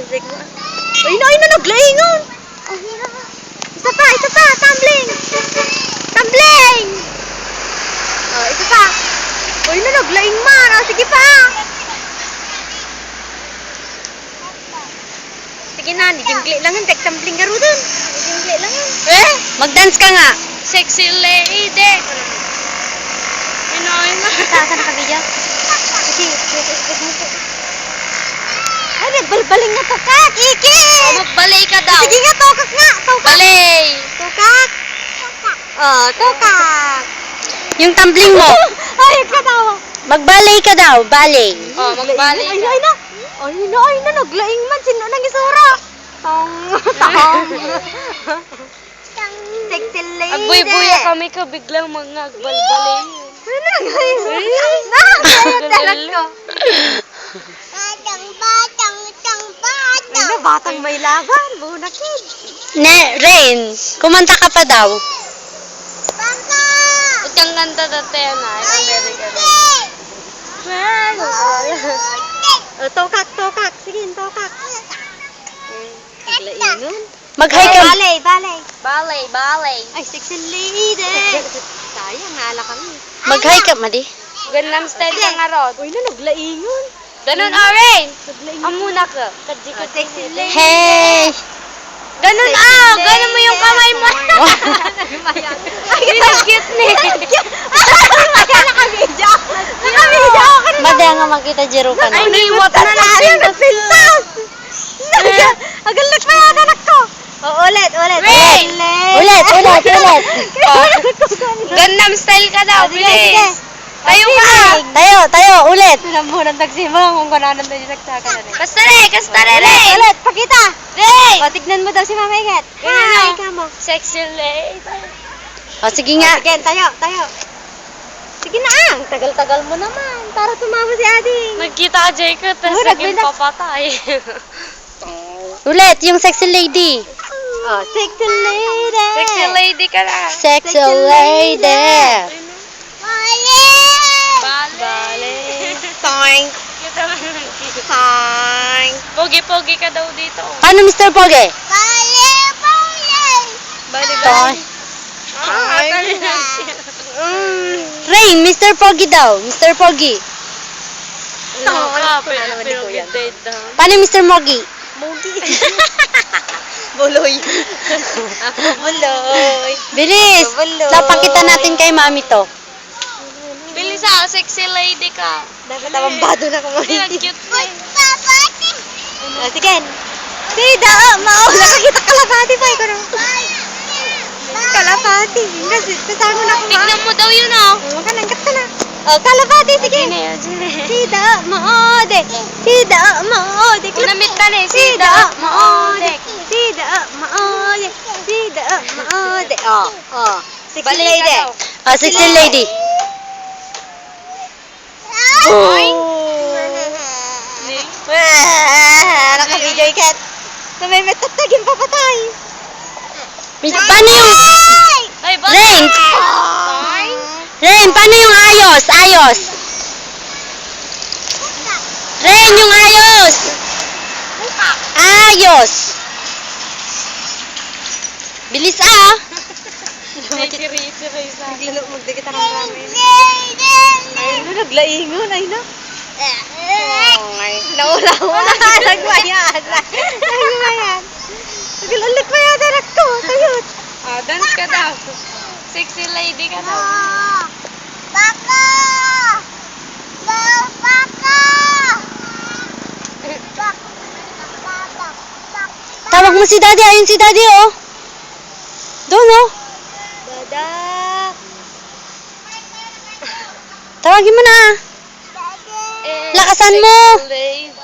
music mo. Ay na, naglaingon. Isa pa, tumbling. Tumbling. Oh, isa pa. Ay na, naglaing man. Oh, sige pa. Sige na, nijingli lang yun. Tumbling garo dun. Nijingli lang yun. Mag-dance ka nga. Sexy lady. Inoy na. Saan ka video? Sige, mo po. Ay, nagbalbaling na tukak, Iki! Magbalay ka daw. Sige nga, tukak nga, tukak. Balay. Tukak. Oh, tukak. Yung tumbling mo. Ay, katawa. Mag-ballet ka daw. Ballet. Oh, magbalay Ay ka. na, naglaing man. Sino nang isura? Tong. Sexy lady. Agbuy-buya kami ka biglang mga agbalbalay. Batang may laban, bunakid. Rain, kumanta ka pa daw. Huwag kang ganda dati na. Amerika na. Tokak. Sige, tokak. Naglaingon. Mag-hi ka. Balay. Ay, sexy lady. Sayang, nala kami. Mag-hi ka, Madi. Gangnam style ka nga ron. Uy, naglaingon. Ganun, Oren. Naglaingon. Amuna ka. Sexy lady. Hey! Ganun ganun mo yung kamay mo. Ay, cute ni. Ay, naka-video. Naka-video ako kanina. Madi nga makita jero ka na. Ay, niwat na lang. Nagpintas. Agalit pa yung anak ko. Ulit. Rain. Ulit. Gangnam style ka daw. Sige. Bilis. Tayo ka. Tayo, ulit. Sinambunan tagsima kung kananan tayo nagsaka na rin. Kastare, Ray. Ulit, pakita. Ray. O, tignan mo daw si Mama Igat. Ganyan, Hi, kamo. Sexy lady. O, sige nga. Sige, tayo. Sige na ang. Tagal-tagal mo naman. Para tumama si Ading. Nagkita ka, Jacob, tapos Oh, naging nagbindak. papatay. Ulit, yung sexy lady. Oh, sexy lady. Sexy lady ka na. Sexy lady. Bale. Toink. Kita mo nagkita. Toink. Pogi-pogi ka daw dito. Paano, Mr. Pogi? Bali. Ay. Rain, Mr. Pogi daw. Mr. Pogi. Pero dead daw. Paano, Mr. Mogi? Mogi. Buloy. Buloy. Bilis. Buloy. Napakita natin kay mami to. Bilis sexy lady ka. Dapat abambado na kung Hindi, hindi. cute na. Sige. Sida, nakakita kalapati pa. Ikaw na. Kalapati. Kasama na ko. Tignan mo daw yun, Makanangkat ka na. Oh, kalapati, sige. Sida, maode. Sida, maode. Unamit ka na eh. Sida, maode. Sida, maode. Sida, maode. Oh. Sexy Balik ka lady. daw. O, sexy lady. Naka-video ikat. Na may metatagin papatay. Paano yung... Ay, ba? Rain! Rain, paano yung ayos? Rain, yung ayos! Ayos! Bilis Siray-siray sa akin. Magdikit ang ramen. Ay, naglaingon. Ay, na. Naula-ula. Nagmayan. Naglalit pa yan, anak ko. Sayot. Dance ka daw. Sexy lady ka daw. Tawag mo si daddy. Ayun si daddy, oh. Doon, oh. Dada. Tawagin mo na. Lakasan mo. Lady.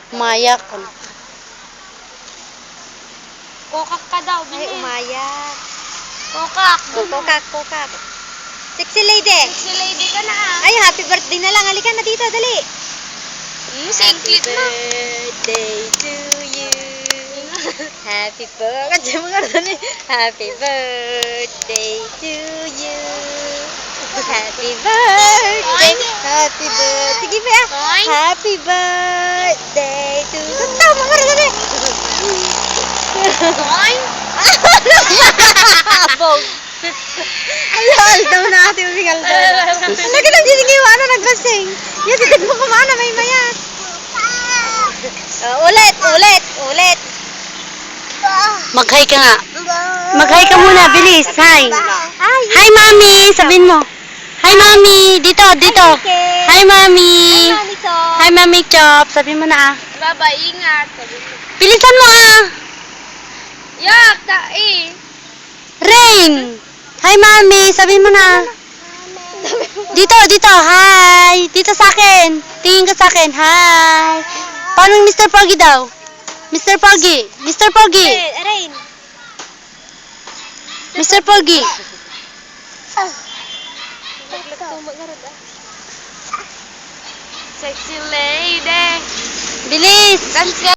Mayak. Kokak ka daw. Ay, Bilis. umayak. Kokak. Kokak. Sexy lady. Sexy lady ka na. Ay, happy birthday na lang. Halika na dito, dali. Singklit mo. Birthday to you. Happy birthday. Happy birthday to you. Happy birthday. Happy birthday. Sige pa. Oy. Happy birthday to... Tama ka rin. Oy. Bog. Ayun, daw na ate umigal daw. Lagi lang sinigiwa, ano naglasing. Yan, titig mo kumana, may mayat. Ulit. Mag-hi ka nga. Mag-hi ka muna, bilis. Hi. Ay, Hi, Mami. Sabihin mo. Hi, Mami. Dito. Hi, Mami. Mami so. Hi, Mami Chop. Sabihin mo na ah. Baba, ingat. Sabi mo. Bilisan mo ah. Yak, Rain. Hi, Mami. Sabihin mo na. Dito. Hi. Dito sa akin. Tingin ka sa akin. Hi. Paano Mr. Pogi daw? Mr. Pogi. Rain. Mr. Pogi. Sexy lady. Bilis. Dance ka.